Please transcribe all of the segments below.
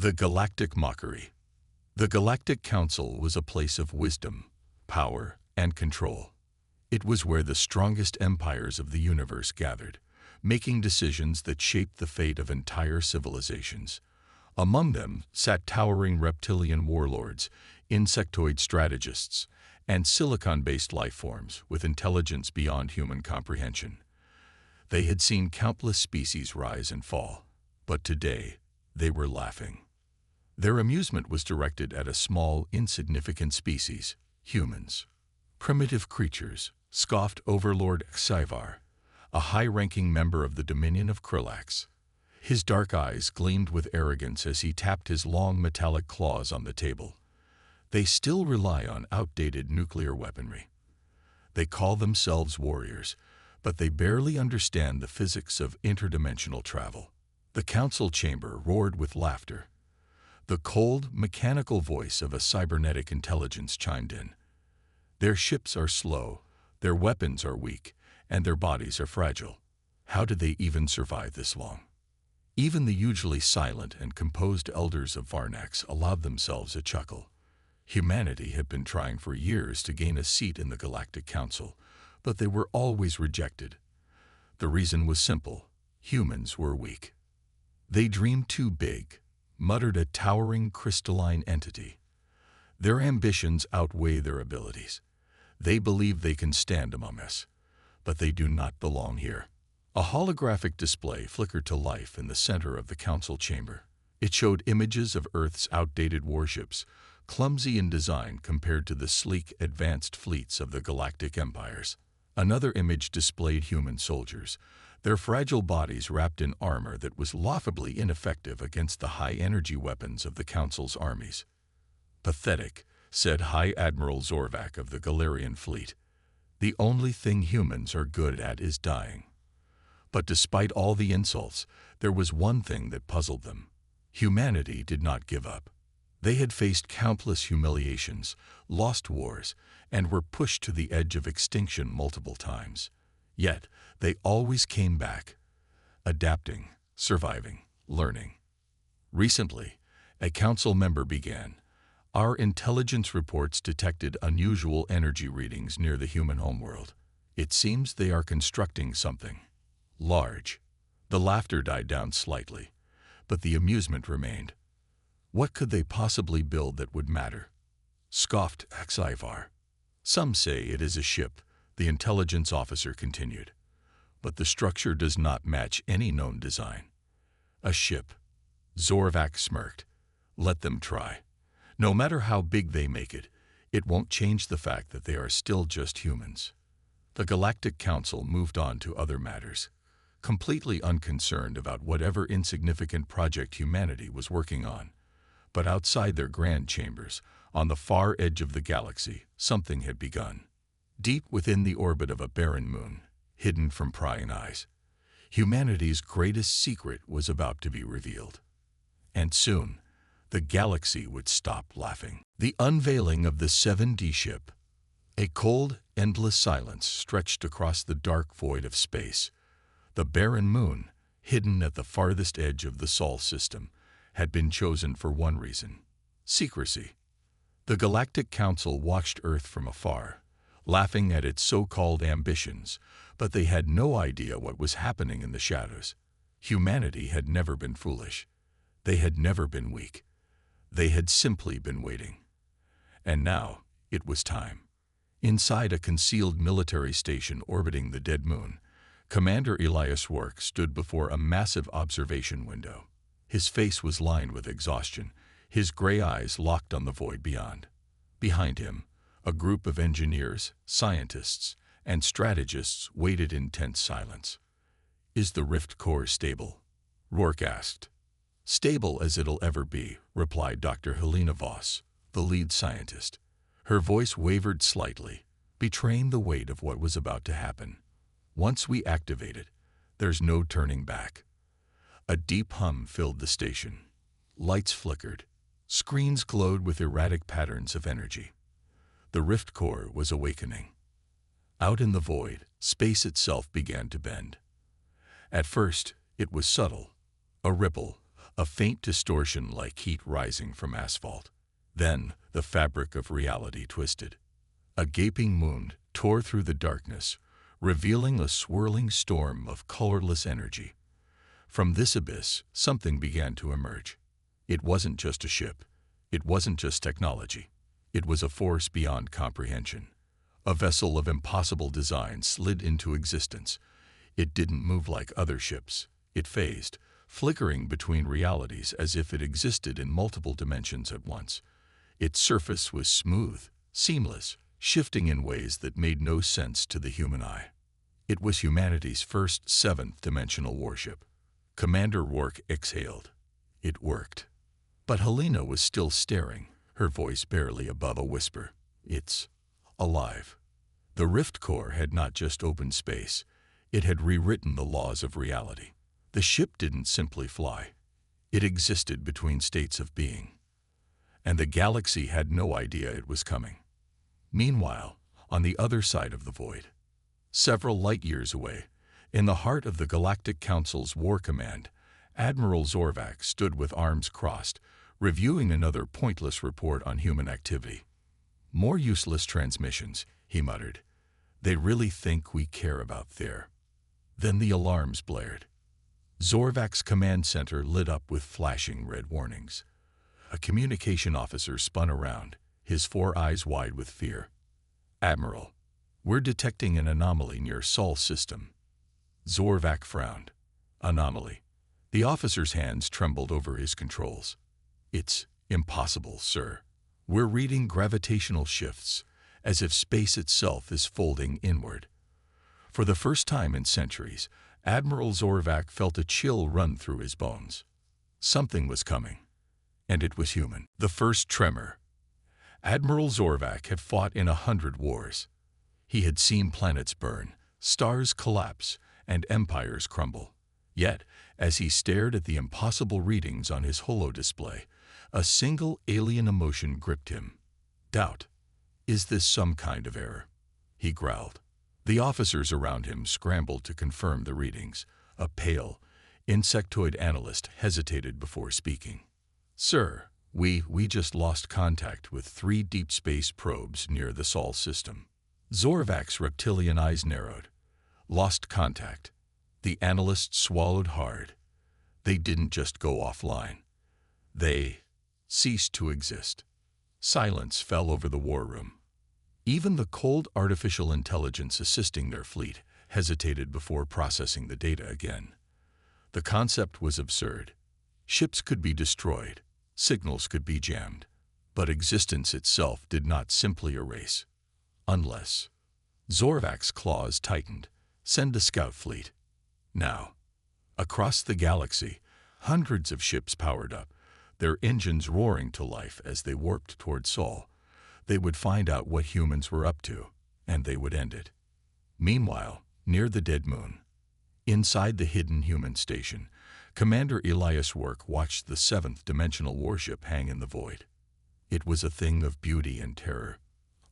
The Galactic Mockery. The Galactic Council was a place of wisdom, power, and control. It was where the strongest empires of the universe gathered, making decisions that shaped the fate of entire civilizations. Among them sat towering reptilian warlords, insectoid strategists, and silicon-based life forms with intelligence beyond human comprehension. They had seen countless species rise and fall, but today they were laughing. Their amusement was directed at a small, insignificant species, humans. Primitive creatures, scoffed Overlord Xivar, a high-ranking member of the Dominion of Krillax. His dark eyes gleamed with arrogance as he tapped his long metallic claws on the table. They still rely on outdated nuclear weaponry. They call themselves warriors, but they barely understand the physics of interdimensional travel. The council chamber roared with laughter. The cold, mechanical voice of a cybernetic intelligence chimed in. Their ships are slow, their weapons are weak, and their bodies are fragile. How did they even survive this long? Even the usually silent and composed elders of Varnax allowed themselves a chuckle. Humanity had been trying for years to gain a seat in the Galactic Council, but they were always rejected. The reason was simple: humans were weak. They dreamed too big, muttered a towering crystalline entity. Their ambitions outweigh their abilities. They believe they can stand among us, but they do not belong here. A holographic display flickered to life in the center of the council chamber. It showed images of Earth's outdated warships, clumsy in design compared to the sleek, advanced fleets of the galactic empires. Another image displayed human soldiers, their fragile bodies wrapped in armor that was laughably ineffective against the high-energy weapons of the Council's armies. "Pathetic," said High Admiral Zorvac of the Galarian fleet. "The only thing humans are good at is dying." But despite all the insults, there was one thing that puzzled them. Humanity did not give up. They had faced countless humiliations, lost wars, and were pushed to the edge of extinction multiple times. Yet, they always came back, adapting, surviving, learning. Recently, a council member began. "Our intelligence reports detected unusual energy readings near the human homeworld. It seems they are constructing something large." The laughter died down slightly, but the amusement remained. What could they possibly build that would matter? Scoffed Xivar. "Some say it is a ship," the intelligence officer continued. "But the structure does not match any known design." "A ship," Zorvac smirked. "Let them try. No matter how big they make it, it won't change the fact that they are still just humans." The Galactic Council moved on to other matters, completely unconcerned about whatever insignificant project humanity was working on. But outside their grand chambers, on the far edge of the galaxy, something had begun. Deep within the orbit of a barren moon, hidden from prying eyes, humanity's greatest secret was about to be revealed. And soon, the galaxy would stop laughing. The unveiling of the 7D ship. A cold, endless silence stretched across the dark void of space. The barren moon, hidden at the farthest edge of the Sol system, had been chosen for one reason: secrecy. The Galactic Council watched Earth from afar, laughing at its so-called ambitions, but they had no idea what was happening in the shadows. Humanity had never been foolish. They had never been weak. They had simply been waiting. And now, it was time. Inside a concealed military station orbiting the dead moon, Commander Elias Rourke stood before a massive observation window. His face was lined with exhaustion, his gray eyes locked on the void beyond. Behind him, a group of engineers, scientists, and strategists waited in tense silence. "Is the rift core stable?" Rourke asked. "Stable as it'll ever be," replied Dr. Helena Voss, the lead scientist. Her voice wavered slightly, betraying the weight of what was about to happen. "Once we activate it, there's no turning back." A deep hum filled the station. Lights flickered. Screens glowed with erratic patterns of energy. The rift core was awakening. Out in the void, space itself began to bend. At first, it was subtle, a ripple, a faint distortion like heat rising from asphalt. Then the fabric of reality twisted. A gaping wound tore through the darkness, revealing a swirling storm of colorless energy. From this abyss, something began to emerge. It wasn't just a ship. It wasn't just technology. It was a force beyond comprehension. A vessel of impossible design slid into existence. It didn't move like other ships. It phased, flickering between realities as if it existed in multiple dimensions at once. Its surface was smooth, seamless, shifting in ways that made no sense to the human eye. It was humanity's first seventh-dimensional warship. Commander Rourke exhaled. It worked. But Helena was still staring, her voice barely above a whisper. It's alive. The rift core had not just opened space. It had rewritten the laws of reality. The ship didn't simply fly. It existed between states of being. And the galaxy had no idea it was coming. Meanwhile, on the other side of the void, several light years away, in the heart of the Galactic Council's War Command, Admiral Zorvac stood with arms crossed, reviewing another pointless report on human activity. "More useless transmissions," he muttered. "They really think we care about there." Then the alarms blared. Zorvac's command center lit up with flashing red warnings. A communication officer spun around, his four eyes wide with fear. "Admiral, we're detecting an anomaly near Sol's system." Zorvac frowned. "Anomaly." The officer's hands trembled over his controls. "It's impossible, sir. We're reading gravitational shifts, as if space itself is folding inward." For the first time in centuries, Admiral Zorvac felt a chill run through his bones. Something was coming, and it was human. The first tremor. Admiral Zorvac had fought in 100 wars. He had seen planets burn, stars collapse, and empires crumble. Yet, as he stared at the impossible readings on his holo-display, a single alien emotion gripped him. Doubt. "Is this some kind of error?" he growled. The officers around him scrambled to confirm the readings. A pale, insectoid analyst hesitated before speaking. "Sir, we just lost contact with 3 deep space probes near the Sol system." Zorvac's reptilian eyes narrowed. Lost contact. The analyst swallowed hard. They didn't just go offline. They ceased to exist. Silence fell over the war room. Even the cold artificial intelligence assisting their fleet hesitated before processing the data again. The concept was absurd. Ships could be destroyed, signals could be jammed, but existence itself did not simply erase. Unless... Zorvac's claws tightened. "Send a scout fleet. Now." Across the galaxy, hundreds of ships powered up, their engines roaring to life as they warped toward Sol. They would find out what humans were up to, and they would end it. Meanwhile, near the dead moon, inside the hidden human station, Commander Elias Rourke watched the seventh-dimensional warship hang in the void. It was a thing of beauty and terror.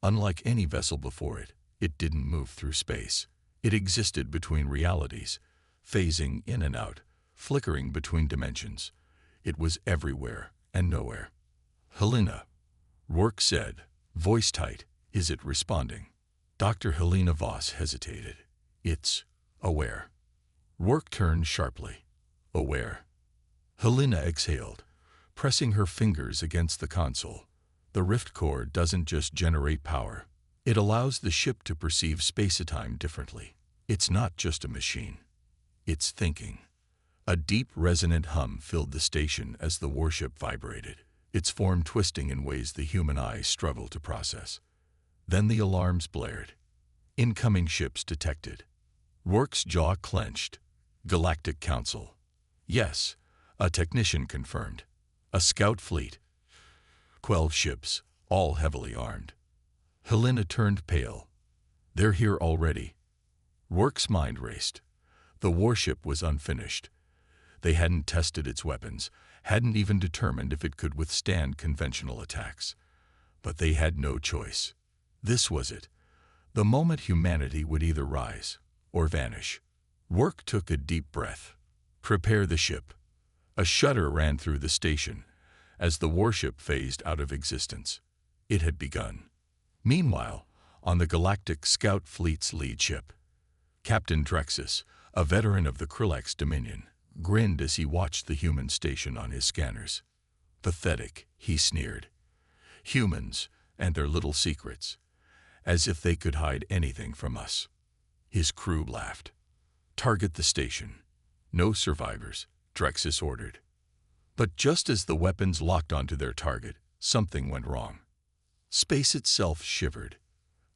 Unlike any vessel before it, it didn't move through space. It existed between realities, phasing in and out, flickering between dimensions. It was everywhere and nowhere. "Helena," Rourke said, voice tight. "Is it responding?" Dr. Helena Voss hesitated. "It's aware." Rourke turned sharply. "Aware?" Helena exhaled, pressing her fingers against the console. "The rift core doesn't just generate power. It allows the ship to perceive space-time differently. It's not just a machine. It's thinking." A deep, resonant hum filled the station as the warship vibrated, its form twisting in ways the human eye struggled to process. Then the alarms blared. Incoming ships detected. Rourke's jaw clenched. Galactic Council. Yes, a technician confirmed. A scout fleet. 12 ships, all heavily armed. Helena turned pale. "They're here already." Rourke's mind raced. The warship was unfinished. They hadn't tested its weapons, hadn't even determined if it could withstand conventional attacks. But they had no choice. This was it. The moment humanity would either rise or vanish. Rourke took a deep breath. "Prepare the ship." A shudder ran through the station as the warship phased out of existence. It had begun. Meanwhile, on the Galactic Scout Fleet's lead ship, Captain Drexus, a veteran of the Krillak's Dominion, grinned as he watched the human station on his scanners. Pathetic, he sneered. Humans and their little secrets, as if they could hide anything from us. His crew laughed. Target the station. No survivors, Drexus ordered. But just as the weapons locked onto their target, something went wrong. Space itself shivered.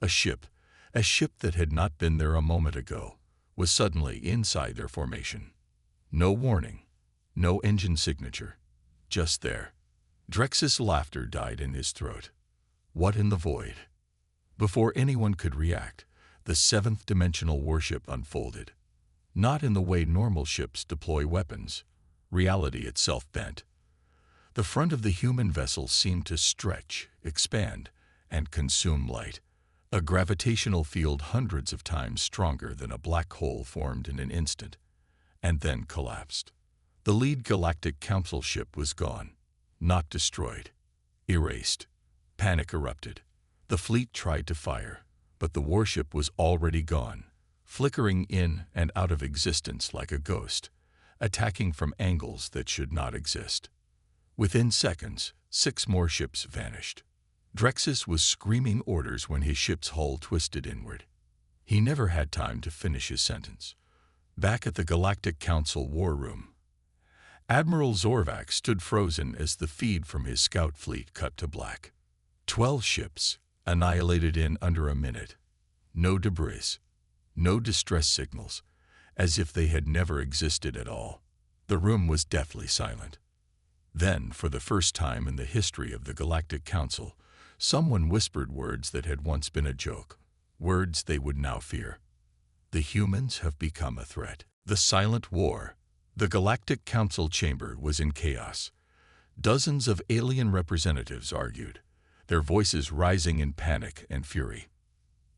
A ship that had not been there a moment ago, was suddenly inside their formation. No warning, no engine signature, just there. Drexus' laughter died in his throat. What in the void? Before anyone could react, the seventh-dimensional warship unfolded. Not in the way normal ships deploy weapons. Reality itself bent. The front of the human vessel seemed to stretch, expand, and consume light. A gravitational field hundreds of times stronger than a black hole formed in an instant, and then collapsed. The lead Galactic Council ship was gone, not destroyed, erased. Panic erupted. The fleet tried to fire, but the warship was already gone, flickering in and out of existence like a ghost, attacking from angles that should not exist. Within seconds, 6 more ships vanished. Drexus was screaming orders when his ship's hull twisted inward. He never had time to finish his sentence. Back at the Galactic Council war room, Admiral Zorvac stood frozen as the feed from his scout fleet cut to black. 12 ships, annihilated in under a minute. No debris, no distress signals, as if they had never existed at all. The room was deathly silent. Then, for the first time in the history of the Galactic Council, someone whispered words that had once been a joke, words they would now fear. The humans have become a threat. The silent war. The Galactic Council chamber was in chaos. Dozens of alien representatives argued, their voices rising in panic and fury.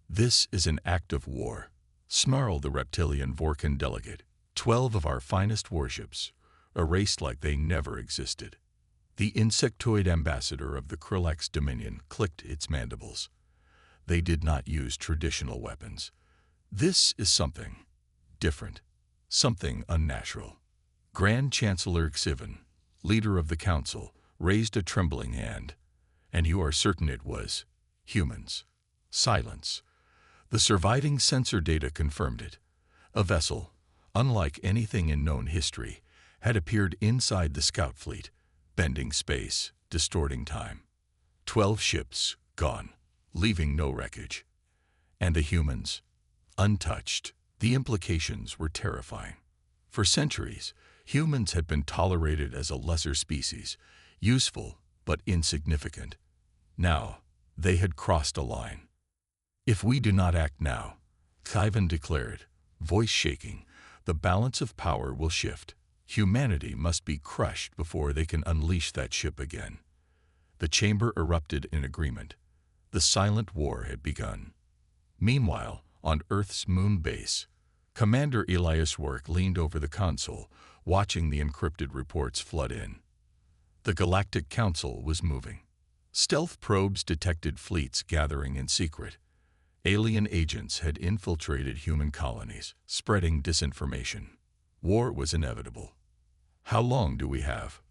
This is an act of war, snarled the reptilian Vorkan delegate. 12 of our finest warships, erased like they never existed. The insectoid ambassador of the Krillak's Dominion clicked its mandibles. They did not use traditional weapons. This is something different, something unnatural. Grand Chancellor Xivan, leader of the council, raised a trembling hand. And you are certain it was humans. Silence. The surviving sensor data confirmed it. A vessel, unlike anything in known history, had appeared inside the scout fleet, bending space, distorting time. 12 ships gone, leaving no wreckage. And the humans, untouched. The implications were terrifying. For centuries, humans had been tolerated as a lesser species, useful but insignificant. Now, they had crossed a line. If we do not act now, Xivan declared, voice shaking, the balance of power will shift. Humanity must be crushed before they can unleash that ship again. The chamber erupted in agreement. The silent war had begun. Meanwhile, on Earth's moon base, Commander Elias Work leaned over the console, watching the encrypted reports flood in. The Galactic Council was moving. Stealth probes detected fleets gathering in secret. Alien agents had infiltrated human colonies, spreading disinformation. War was inevitable. How long do we have?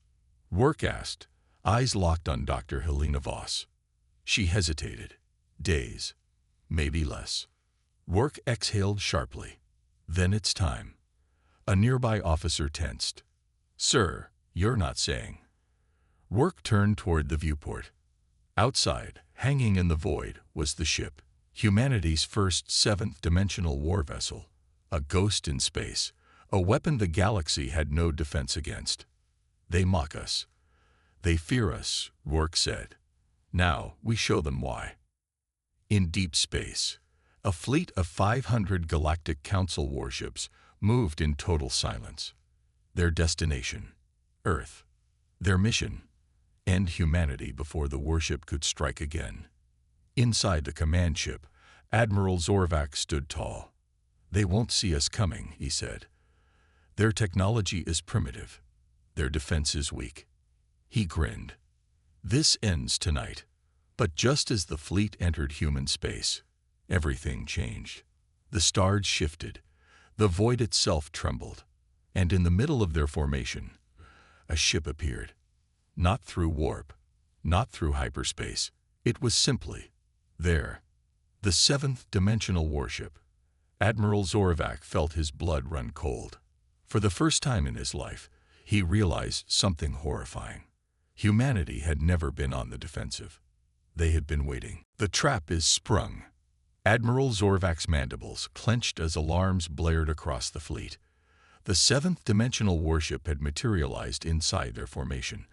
Work asked, eyes locked on Dr. Helena Voss. She hesitated. Days. Maybe less. Work exhaled sharply. Then it's time. A nearby officer tensed. Sir, you're not saying. Work turned toward the viewport. Outside, hanging in the void, was the ship. Humanity's first seventh-dimensional war vessel. A ghost in space. A weapon the galaxy had no defense against. They mock us. They fear us, Work said. Now we show them why. In deep space, a fleet of 500 Galactic Council warships moved in total silence. Their destination, Earth. Their mission, end humanity before the warship could strike again. Inside the command ship, Admiral Zorvac stood tall. They won't see us coming, he said. Their technology is primitive. Their defenses weak. He grinned. This ends tonight. But just as the fleet entered human space, everything changed. The stars shifted. The void itself trembled. And in the middle of their formation, a ship appeared. Not through warp, not through hyperspace. It was simply there. The seventh-dimensional warship. Admiral Zorvac felt his blood run cold. For the first time in his life, he realized something horrifying. Humanity had never been on the defensive. They had been waiting. The trap is sprung. Admiral Zorvac's mandibles clenched as alarms blared across the fleet. The seventh-dimensional warship had materialized inside their formation,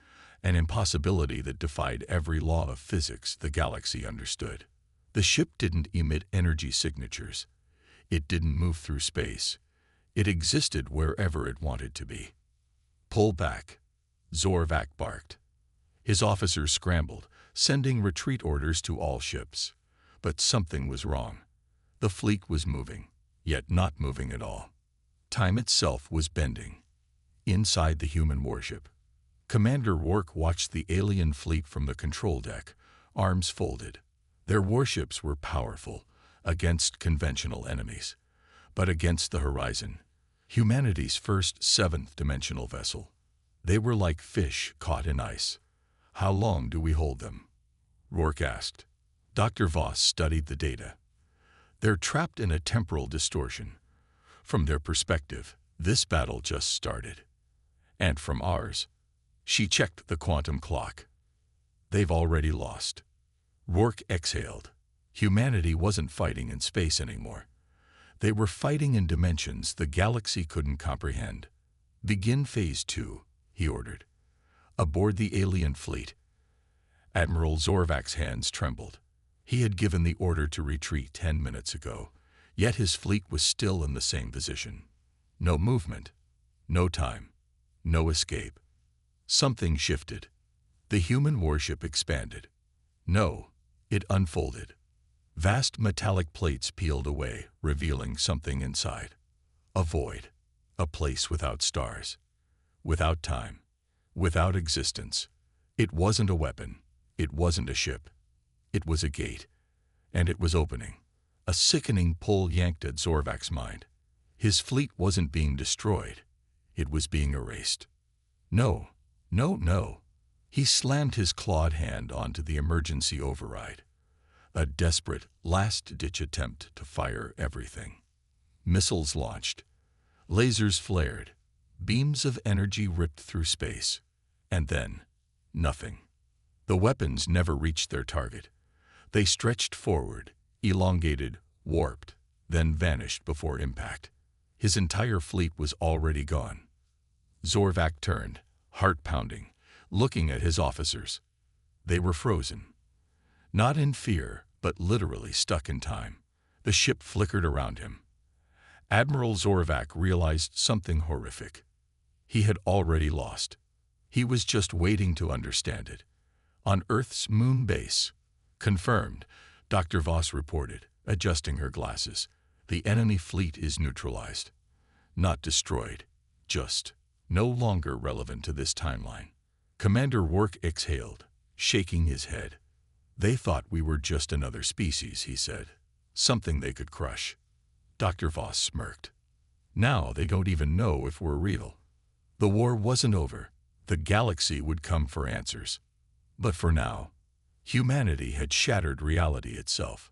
an impossibility that defied every law of physics the galaxy understood. The ship didn't emit energy signatures. It didn't move through space. It existed wherever it wanted to be. "Pull back," Zorvac barked. His officers scrambled, sending retreat orders to all ships. But something was wrong. The fleet was moving, yet not moving at all. Time itself was bending. Inside the human warship, Commander Rourke watched the alien fleet from the control deck, arms folded. Their warships were powerful against conventional enemies, but against the horizon, humanity's first seventh-dimensional vessel. They were like fish caught in ice. "How long do we hold them?" Rourke asked. Dr. Voss studied the data. "They're trapped in a temporal distortion. From their perspective, this battle just started. And from ours," she checked the quantum clock, "they've already lost." Rourke exhaled. Humanity wasn't fighting in space anymore. They were fighting in dimensions the galaxy couldn't comprehend. "Begin Phase 2, he ordered. Aboard the alien fleet. Admiral Zorvac's hands trembled. He had given the order to retreat 10 minutes ago, yet his fleet was still in the same position. No movement, no time, no escape. Something shifted. The human warship expanded. No, it unfolded. Vast metallic plates peeled away, revealing something inside. A void, a place without stars, without time, without existence. It wasn't a weapon. It wasn't a ship. It was a gate, and it was opening. A sickening pull yanked at Zorvac's mind. His fleet wasn't being destroyed. It was being erased. No, no, no. He slammed his clawed hand onto the emergency override. A desperate, last-ditch attempt to fire everything. Missiles launched. Lasers flared. Beams of energy ripped through space. And then, nothing. The weapons never reached their target. They stretched forward, elongated, warped, then vanished before impact. His entire fleet was already gone. Zorvac turned, heart pounding, looking at his officers. They were frozen. Not in fear, but literally stuck in time. The ship flickered around him. Admiral Zorvac realized something horrific. He had already lost. He was just waiting to understand it. On Earth's moon base. "Confirmed," Dr. Voss reported, adjusting her glasses. "The enemy fleet is neutralized. Not destroyed, just no longer relevant to this timeline." Commander Rourke exhaled, shaking his head. "They thought we were just another species," he said. "Something they could crush." Dr. Voss smirked. "Now they don't even know if we're real." The war wasn't over. The galaxy would come for answers. But for now, humanity had shattered reality itself,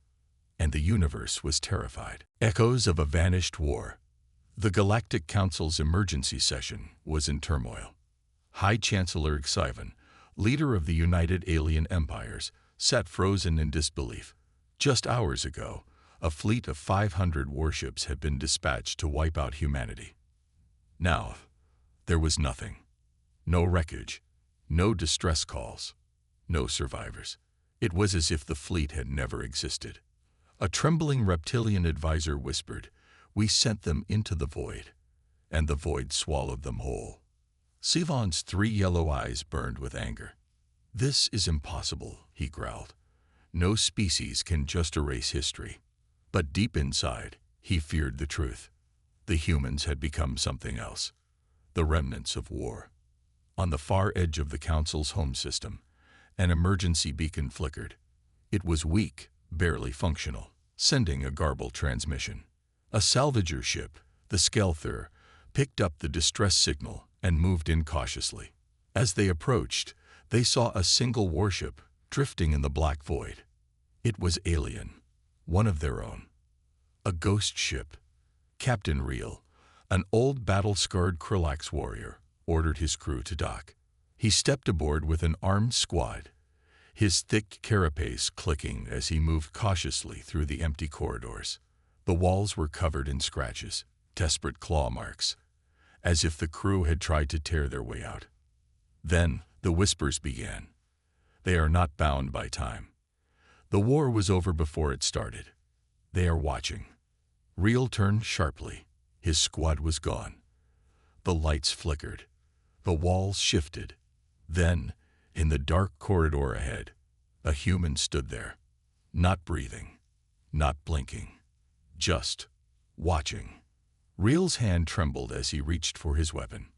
and the universe was terrified. Echoes of a vanished war. The Galactic Council's emergency session was in turmoil. High Chancellor Xivan, leader of the United Alien Empires, sat frozen in disbelief. Just hours ago, a fleet of 500 warships had been dispatched to wipe out humanity. Now, there was nothing. No wreckage, no distress calls, no survivors. It was as if the fleet had never existed. A trembling reptilian advisor whispered, "We sent them into the void, and the void swallowed them whole." Sivan's 3 yellow eyes burned with anger. "This is impossible," he growled. "No species can just erase history." But deep inside, he feared the truth. The humans had become something else. The remnants of war. On the far edge of the Council's home system, an emergency beacon flickered. It was weak, barely functional, sending a garbled transmission. A salvager ship, the Skelthur, picked up the distress signal and moved in cautiously. As they approached, they saw a single warship drifting in the black void. It was alien, one of their own. A ghost ship. Captain Reel, an old battle-scarred Krillax warrior, ordered his crew to dock. He stepped aboard with an armed squad, his thick carapace clicking as he moved cautiously through the empty corridors. The walls were covered in scratches, desperate claw marks, as if the crew had tried to tear their way out. Then the whispers began. They are not bound by time. The war was over before it started. They are watching. Reel turned sharply. His squad was gone. The lights flickered. The walls shifted. Then, in the dark corridor ahead, a human stood there, not breathing, not blinking, just watching. Reel's hand trembled as he reached for his weapon.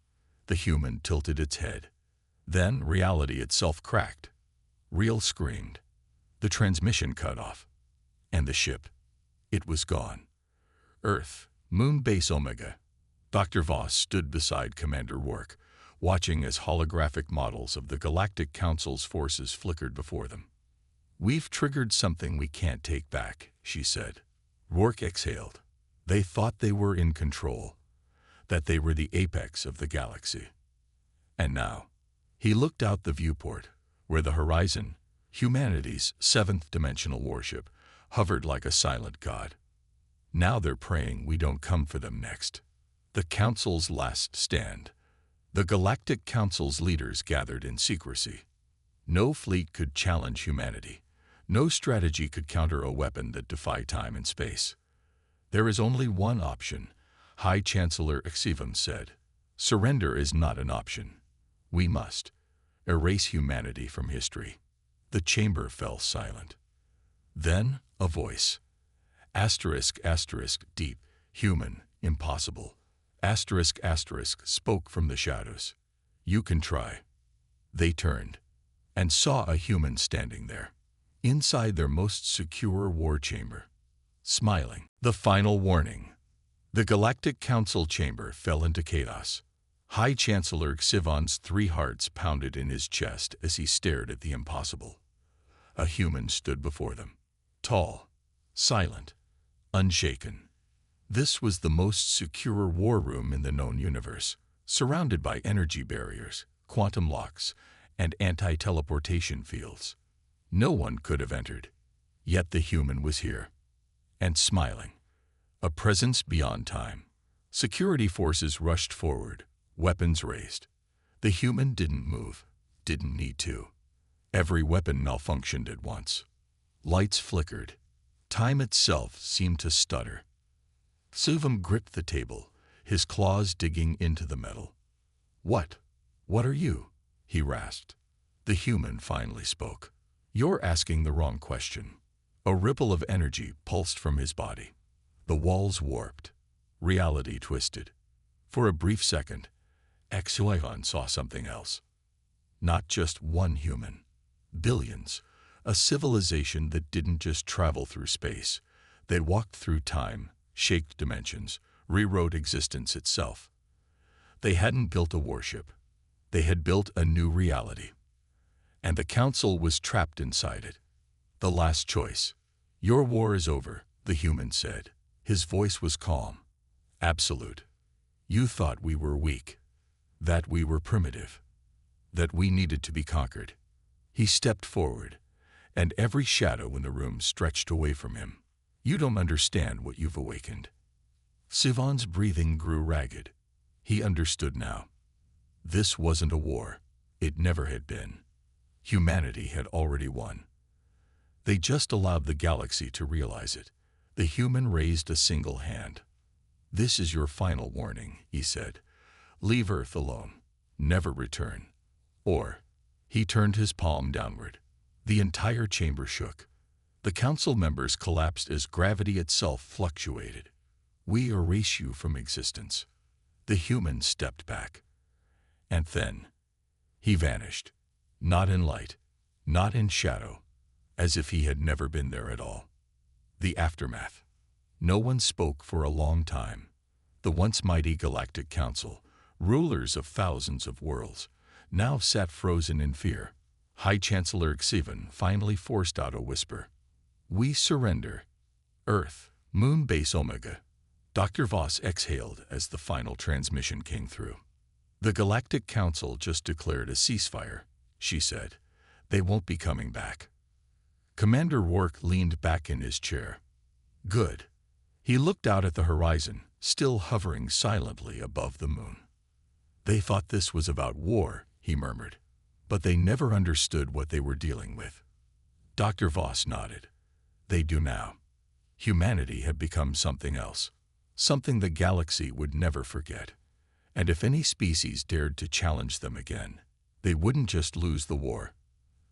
The human tilted its head. Then reality itself cracked. Reel screamed. The transmission cut off. And the ship. It was gone. Earth, Moon Base Omega. Dr. Voss stood beside Commander Rourke, watching as holographic models of the Galactic Council's forces flickered before them. "We've triggered something we can't take back," she said. Rourke exhaled. They thought they were in control, that they were the apex of the galaxy. And now, he looked out the viewport, where the horizon, humanity's seventh-dimensional warship, hovered like a silent god. Now they're praying we don't come for them next. The Council's last stand. The Galactic Council's leaders gathered in secrecy. No fleet could challenge humanity. No strategy could counter a weapon that defied time and space. There is only one option, High Chancellor Exivum said. Surrender is not an option. We must erase humanity from history. The chamber fell silent. Then a voice. Asterisk, asterisk, deep, human, impossible. Asterisk, asterisk, spoke from the shadows. You can try. They turned and saw a human standing there, inside their most secure war chamber, smiling. The final warning. The Galactic Council chamber fell into chaos. High Chancellor Xivon's 3 hearts pounded in his chest as he stared at the impossible. A human stood before them, tall, silent, unshaken. This was the most secure war room in the known universe, surrounded by energy barriers, quantum locks, and anti-teleportation fields. No one could have entered, yet the human was here, and smiling. A presence beyond time. Security forces rushed forward, weapons raised. The human didn't move, didn't need to. Every weapon malfunctioned at once. Lights flickered. Time itself seemed to stutter. Xivum gripped the table, his claws digging into the metal. What are you?" he rasped. The human finally spoke. "You're asking the wrong question." A ripple of energy pulsed from his body. The walls warped. Reality twisted. For a brief second, Xivon saw something else. Not just one human. Billions. A civilization that didn't just travel through space. They walked through time, shaped dimensions, rewrote existence itself. They hadn't built a warship. They had built a new reality. And the Council was trapped inside it. The last choice. "Your war is over," the human said. His voice was calm, absolute. "You thought we were weak, that we were primitive, that we needed to be conquered." He stepped forward, and every shadow in the room stretched away from him. "You don't understand what you've awakened." Xivon's breathing grew ragged. He understood now. This wasn't a war. It never had been. Humanity had already won. They just allowed the galaxy to realize it. The human raised a single hand. "This is your final warning," he said. "Leave Earth alone. Never return. Or..." He turned his palm downward. The entire chamber shook. The council members collapsed as gravity itself fluctuated. "We erase you from existence." The human stepped back. And then, He vanished, not in light, not in shadow, as if he had never been there at all. The aftermath. No one spoke for a long time. The once mighty Galactic Council, rulers of thousands of worlds, now sat frozen in fear. High Chancellor Xivan finally forced out a whisper. "We surrender. Earth, Moon Base Omega." Dr. Voss exhaled as the final transmission came through. "The Galactic Council just declared a ceasefire," she said. "They won't be coming back." Commander Rourke leaned back in his chair. Good. He looked out at the horizon, still hovering silently above the moon. "They thought this was about war," he murmured, "but they never understood what they were dealing with." Dr. Voss nodded. "They do now." Humanity had become something else, something the galaxy would never forget. And if any species dared to challenge them again, they wouldn't just lose the war.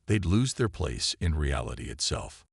They'd lose their place in reality itself.